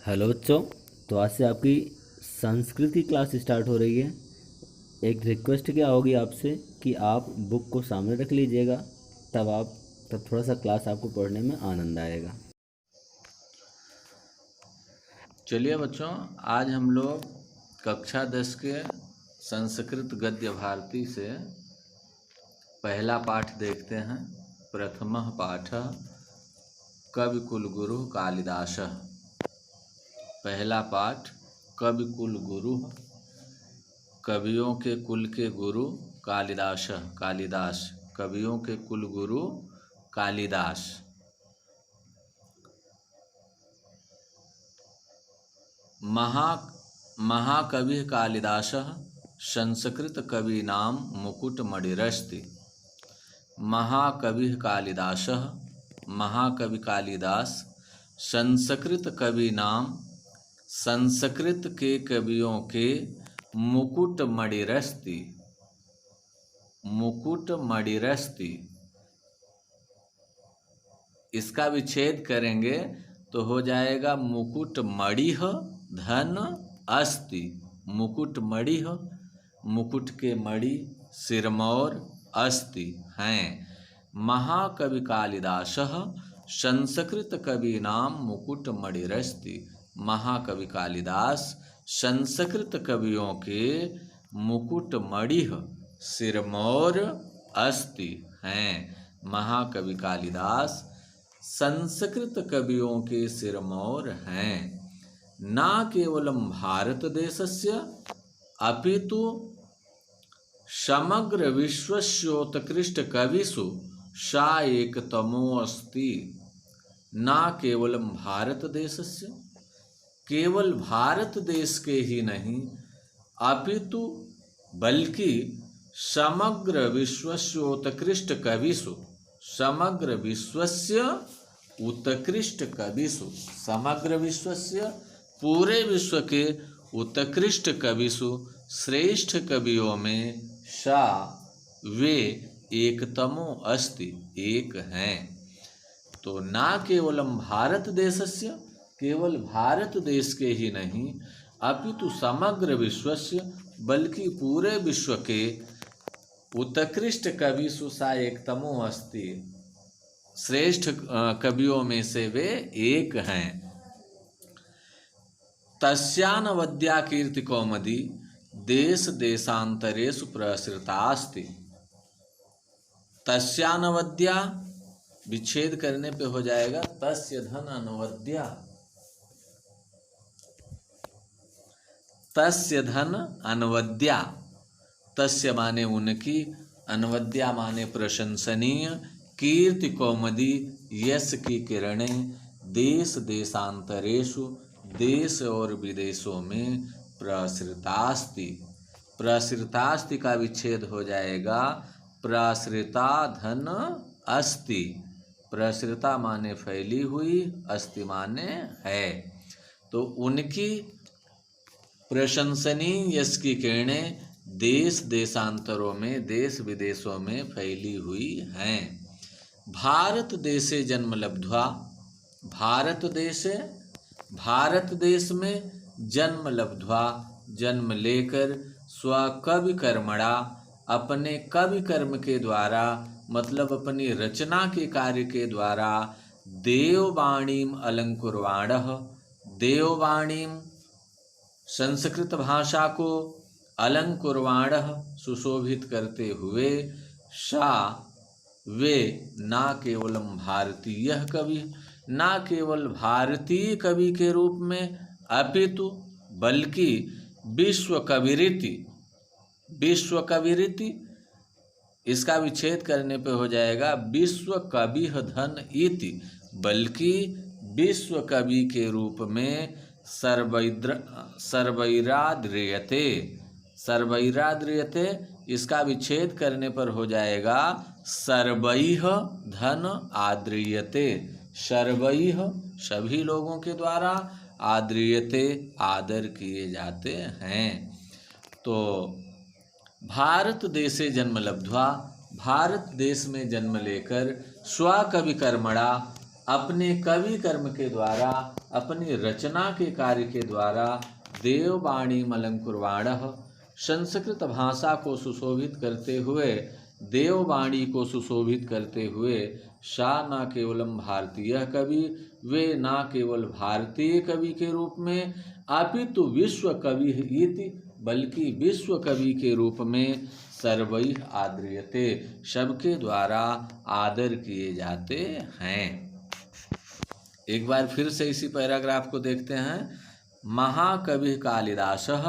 Hello बच्चों। तो आज से आपकी संस्कृत की क्लास स्टार्ट हो रही है। एक रिक्वेस्ट क्या होगी आपसे कि आप बुक को सामने रख लीजिएगा, तब थोड़ा सा क्लास आपको पढ़ने में आनंद आएगा। चलिए बच्चों, आज हम लोग कक्षा 10 के संस्कृत गद्य भारती से पहला पाठ देखते हैं। प्रथमः पाठः कविकुलगुरुः कालिदासः। पहला पाठ कविकुलगुरुः, कवियों के कुल के गुरु कालिदासः, कालिदास, कवियों के कुल गुरु कालिदास। महाकवि कालिदासः संस्कृत कवीनां मुकुटमणिरस्ति। महाकवि कालिदासः, महाकवि कालिदास, संस्कृत कवीनां, संस्कृत के कवियों के मुकुटमणिरस्ति, मुकुटमणिरस्ति। इसका विच्छेद करेंगे तो हो जाएगा मुकुटमणिः धन अस्ति। मुकुटमणिः, मुकुट के मणि, सिरमौर, अस्ति हैं। महाकवि कालिदासः संस्कृत कवीनां मुकुटमणिरस्ति। महाकवि कालिदास संस्कृत कवियों के मुकुटमणिः सिरमौर अस्ति हैं। महाकवि कालिदास संस्कृत कवियों के सिरमौर हैं। न केवलं भारत देशस्य अपितु समग्र विश्वस्योत्कृष्ट कविषु सा एकतमोऽस्ति। न केवलं भारत देशस्य, केवल भारत देश के ही नहीं, अपितु बल्कि समग्र विश्वस्योत्कृष्ट कविषु, समग्र विश्वस्य उत्कृष्ट कविषु, समग्र विश्वस्य पूरे विश्व के उत्कृष्ट कविषु, श्रेष्ठ कवियों में सा वे एकतमो अस्ति, एक हैं। तो ना केवलम भारत देशस्य, केवल भारत देश के ही नहीं, अपितु समग्र विश्वस्य, बल्कि पूरे विश्व के उत्कृष्ट कविषु सा एकतमो अस्ति, श्रेष्ठ कवियों में से वे एक हैं। तस्यानवद्या कीर्ति कौमुदी देश देशांतरेषु प्रसृतास्ति। तस्यानवद्या विच्छेद करने पे हो जाएगा तस्य धन अनवद्या। तस्य धन अनवद्या, तस्य माने उनकी, अनवद्या माने प्रशंसनीय, कीर्ति कौमुदी यश की किरणें, देश देशांतरेषु देश और विदेशों में प्रसृतास्ति। प्रसृतास्ति का विच्छेद हो जाएगा प्रसृता धन अस्ति। प्रसृता माने फैली हुई, अस्ति माने है। तो उनकी प्रशंसनीय यश की किरणें देश देशांतरों में, देश विदेशों में फैली हुई हैं। भारत देशे जन्म लब्ध्वा, भारत देशे, भारत देश में जन्म लब्ध्वा, जन्म लेकर, स्वकवि कर्मणा, अपने कवि कर्म के द्वारा, मतलब अपनी रचना के कार्य के द्वारा, देववाणीम अलंकुर्वाणः, देववाणीम संस्कृत भाषा को, अलंकुर्वाणः सुशोभित करते हुए, सा वे, ना केवलम भारतीय कवि, ना केवल भारतीय कवि के रूप में, अपितु बल्कि विश्व कविरिति, विश्व कविरिति, इसका विच्छेद करने पे हो जाएगा विश्व कविः धन इति, बल्कि विश्व कवि के रूप में सर्वैराद्रियते, सर्वैराद्रियते, इसका विच्छेद करने पर हो जाएगा सर्वैः धन आद्रियते, सर्वैः सभी लोगों के द्वारा, आद्रियते आदर किए जाते हैं। तो भारत देशे जन्म लब्ध्वा, भारत देश में जन्म लेकर, स्वकवि कर्मणा, अपने कवि कर्म के द्वारा, अपनी रचना के कार्य के द्वारा देववाणी अलंकुर्वाणः संस्कृत भाषा को सुशोभित करते हुए, देववाणी को सुशोभित करते हुए, सा न केवलम भारतीय कवि, वे न केवल भारतीय कवि के रूप में, अपितु विश्व कवि इति, बल्कि विश्व कवि के रूप में सर्वैः आद्रियते, सबके द्वारा आदर किए जाते हैं। एक बार फिर से इसी पैराग्राफ को देखते हैं। महाकवि कालिदासः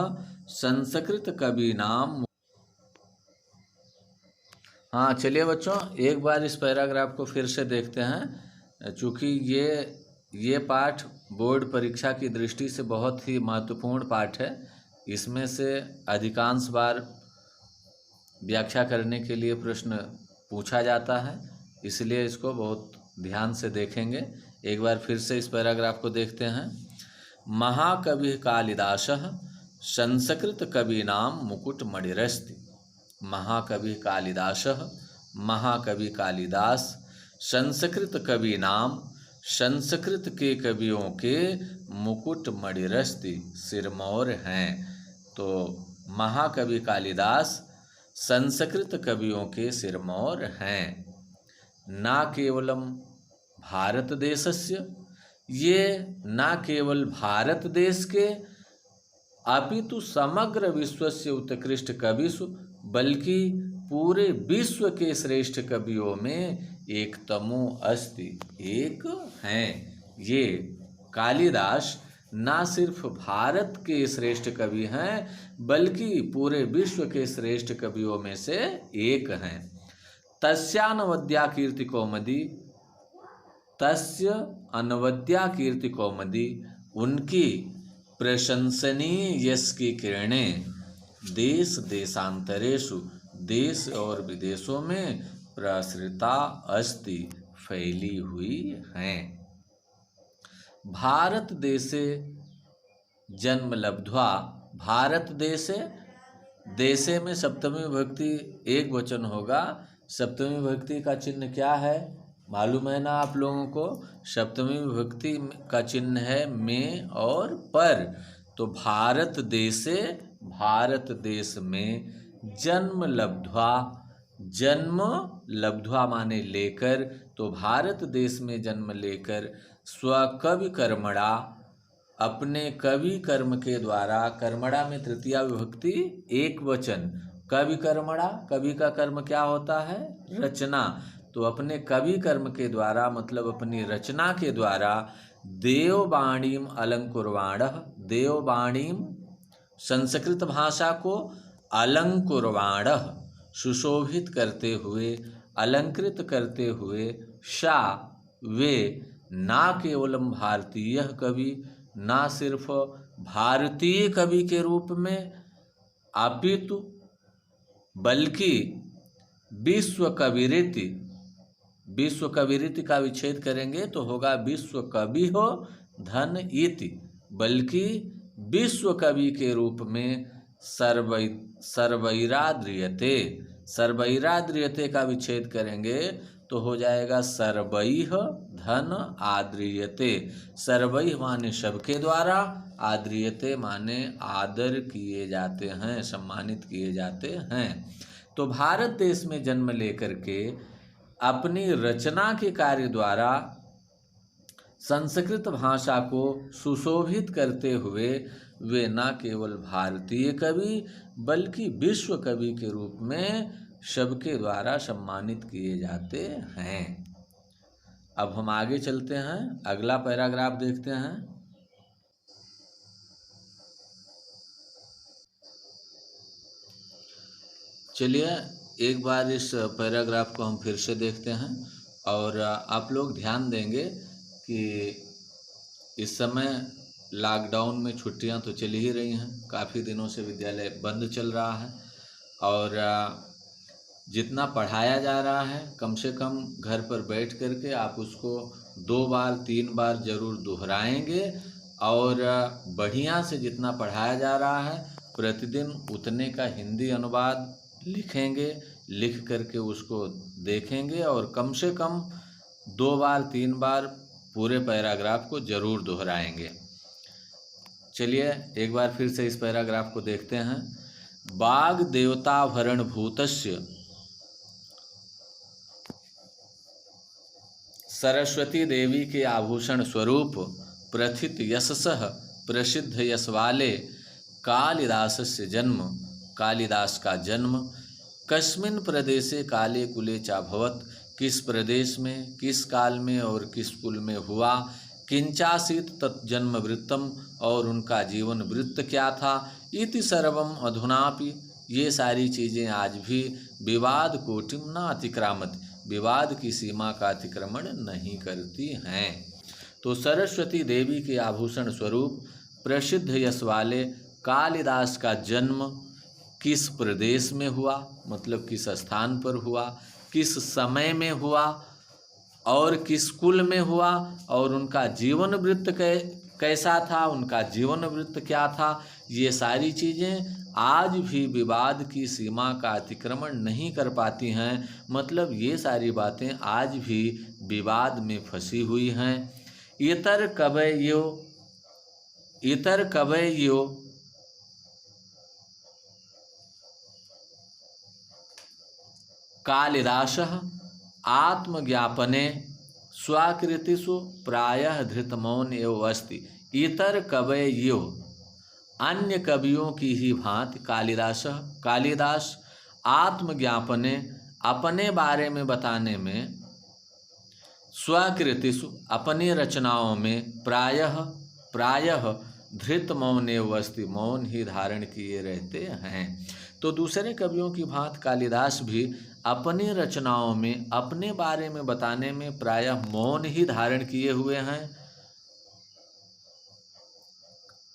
संस्कृत कवि नाम। हाँ चलिए बच्चों, एक बार इस पैराग्राफ को फिर से देखते हैं, चूँकि ये पाठ बोर्ड परीक्षा की दृष्टि से बहुत ही महत्वपूर्ण पाठ है। इसमें से अधिकांश बार व्याख्या करने के लिए प्रश्न पूछा जाता है, इसलिए इसको बहुत ध्यान से देखेंगे। एक बार फिर से इस पैराग्राफ को देखते हैं। महाकवि कालिदासः संस्कृत कवि नाम मुकुटमणिरस्ति। महाकवि कालिदासः, महाकवि कालिदास, संस्कृत कवि नाम, संस्कृत के कवियों के मुकुटमणिरस्ति, सिरमौर हैं। तो महाकवि कालिदास संस्कृत कवियों के सिरमौर हैं। ना केवलम भारत देशस्य, ये ना केवल भारत देश के, अपितु समग्र विश्वस्य उत्कृष्ट कविषु, बल्कि पूरे विश्व के श्रेष्ठ कवियों में एकतमो अस्ति, एक हैं। ये कालिदास ना सिर्फ भारत के श्रेष्ठ कवि हैं, बल्कि पूरे विश्व के श्रेष्ठ कवियों में से एक हैं। तस्य अनवद्या कीर्ति कौमुदी, तस्य अनवद्या कीर्ति कौमुदी, उनकी प्रशंसनीय यश की किरणें देश देशांतरेषु, देश और विदेशों में प्रसृता अस्ति, फैली हुई हैं। भारत देशे जन्म लब्ध्वा, भारत देशे, देशे में सप्तमी विभक्ति एक वचन होगा। सप्तमी विभक्ति का चिन्ह क्या है मालूम है ना आप लोगों को? सप्तमी विभक्ति का चिन्ह है में और पर। तो भारत देशे, भारत देश में, जन्म लब्ध्वा, जन्म लब्ध्वा माने लेकर, तो भारत देश में जन्म लेकर, स्वकवि कर्मणा, अपने कवि कर्म के द्वारा, कर्मणा में तृतीया विभक्ति एक वचन, कवि कर्मणा, कवि का कर्म क्या होता है? रचना। तो अपने कवि कर्म के द्वारा मतलब अपनी रचना के द्वारा देववाणीम अलंकुर्वाणः, देववाणीम संस्कृत भाषा को अलंकुर्वाणः सुशोभित करते हुए, अलंकृत करते हुए, सा वे ना केवलम भारतीय कवि, ना सिर्फ भारतीय कवि के रूप में, अपितु बल्कि विश्व कविरिति, विश्व कविरिति का विच्छेद करेंगे तो होगा विश्व कवि हो धन इति, बल्कि विश्व कवि के रूप में सर्वैराद्रियते, सर्वैराद्रियते का विच्छेद करेंगे तो हो जाएगा सर्वैः धन आद्रियते। सर्वैः माने सबके द्वारा, आद्रियते माने आदर किए जाते हैं, सम्मानित किए जाते हैं। तो भारत देश में जन्म लेकर के अपनी रचना के कार्य द्वारा संस्कृत भाषा को सुशोभित करते हुए वे न केवल भारतीय कवि बल्कि विश्व कवि के रूप में सबके द्वारा सम्मानित किए जाते हैं। अब हम आगे चलते हैं, अगला पैराग्राफ देखते हैं। चलिए एक बार इस पैराग्राफ को हम फिर से देखते हैं और आप लोग ध्यान देंगे कि इस समय लॉकडाउन में छुट्टियां तो चल ही रही हैं, काफ़ी दिनों से विद्यालय बंद चल रहा है और जितना पढ़ाया जा रहा है कम से कम घर पर बैठ करके आप उसको 2 बार 3 बार ज़रूर दोहराएंगे और बढ़िया से जितना पढ़ाया जा रहा है प्रतिदिन उतने का हिंदी अनुवाद लिखेंगे, लिख करके उसको देखेंगे और कम से कम 2 बार 3 बार पूरे पैराग्राफ को जरूर दोहराएंगे। चलिए एक बार फिर से इस पैराग्राफ को देखते हैं। बाग देवताभरण भूतस्य सरस्वती देवी के आभूषण स्वरूप प्रथित यशसः प्रसिद्ध यश वाले कालिदासस्य जन्म, कालिदास का जन्म कस्मिन् प्रदेशे काले कुले चाभवत, किस प्रदेश में, किस काल में और किस कुल में हुआ, किंचासीत तत्जन्म वृत्तम, और उनका जीवन वृत्त क्या था, इति सर्वम अधुनापि, ये सारी चीज़ें आज भी विवाद कोटिम न अतिक्रामत, विवाद की सीमा का अतिक्रमण नहीं करती हैं। तो सरस्वती देवी के आभूषण स्वरूप प्रसिद्ध यश वाले कालिदास का जन्म किस प्रदेश में हुआ, मतलब किस स्थान पर हुआ, किस समय में हुआ और किस कुल में हुआ, और उनका जीवन वृत्त कैसा था, उनका जीवन वृत्त क्या था, ये सारी चीज़ें आज भी विवाद की सीमा का अतिक्रमण नहीं कर पाती हैं। मतलब ये सारी बातें आज भी विवाद में फंसी हुई हैं। इतर कवयो कालिदासः आत्मज्ञापने स्वाकृतिषु प्रायः धृतमौन एव अस्ति। इतर कवयो, अन्य कवियों की ही भांति कालिदास आत्मज्ञापने, अपने बारे में बताने में, स्वकृतिषु, अपनी रचनाओं में, प्रायः धृत मौन एव अस्ति, मौन ही धारण किए रहते हैं। तो दूसरे कवियों की भांति कालिदास भी अपनी रचनाओं में अपने बारे में बताने में प्रायः मौन ही धारण किए हुए हैं।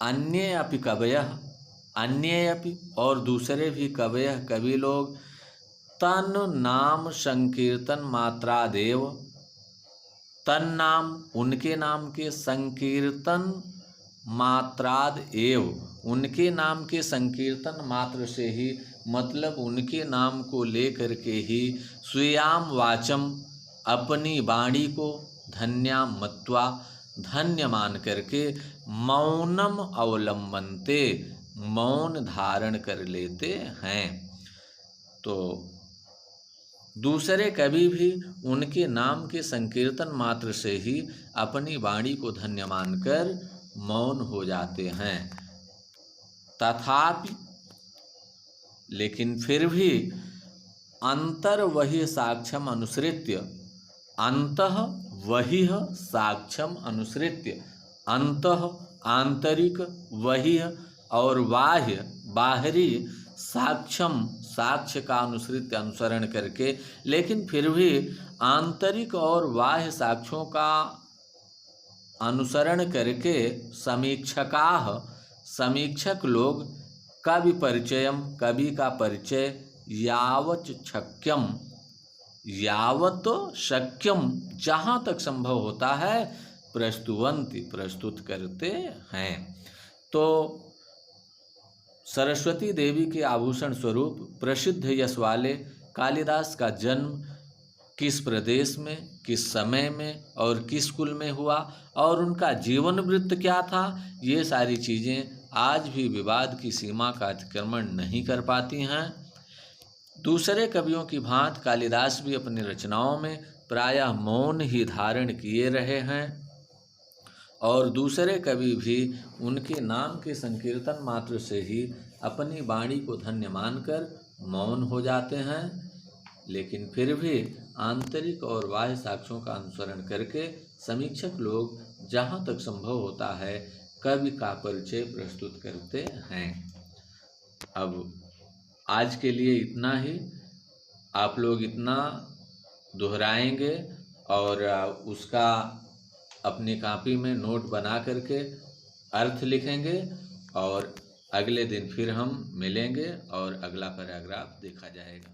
अन्य अपि कवयः, अन्य अपि, और दूसरे भी कवयः, कवि लोग, तन नाम संकीर्तन मात्रादेव, तन नाम, उनके नाम के, संकीर्तन मात्राद एव, उनके नाम के संकीर्तन मात्र से ही, मतलब उनके नाम को लेकर के ही, स्वीयाम वाचम, अपनी वाणी को, धन्याम मत्वा, धन्य मान करके, मौनम अवलंबनते, मौन धारण कर लेते हैं। तो दूसरे कवि भी उनके नाम के संकीर्तन मात्र से ही अपनी वाणी को धन्य मानकर मौन हो जाते हैं। तथापि, लेकिन फिर भी, अंतर वही साक्ष्यम अनुसृत्य, अंतः वही साक्ष्यम अनुसृत्य, अंतः आंतरिक, वही और बाह्य बाहरी, साक्ष्यम साक्ष्य का अनुसृत्य अनुसरण करके, लेकिन फिर भी आंतरिक और बाह्य साक्ष्यों का अनुसरण करके समीक्षक लोग कवि परिचयम, कवि का परिचय, यावत शक्यम, जहाँ तक संभव होता है, प्रस्तुत करते हैं। तो सरस्वती देवी के आभूषण स्वरूप प्रसिद्ध यश वाले कालिदास का जन्म किस प्रदेश में, किस समय में और किस कुल में हुआ, और उनका जीवन वृत्त क्या था, ये सारी चीज़ें आज भी विवाद की सीमा का अतिक्रमण नहीं कर पाती हैं। दूसरे कवियों की भांति कालिदास भी अपनी रचनाओं में प्रायः मौन ही धारण किए रहे हैं, और दूसरे कवि भी उनके नाम के संकीर्तन मात्र से ही अपनी वाणी को धन्य मानकर मौन हो जाते हैं। लेकिन फिर भी आंतरिक और बाह्य साक्ष्यों का अनुसरण करके समीक्षक लोग जहाँ तक संभव होता है कवि का परिचय प्रस्तुत करते हैं। अब आज के लिए इतना ही, आप लोग इतना दोहराएंगे और उसका अपनी कॉपी में नोट बना करके अर्थ लिखेंगे, और अगले दिन फिर हम मिलेंगे और अगला पैराग्राफ देखा जाएगा।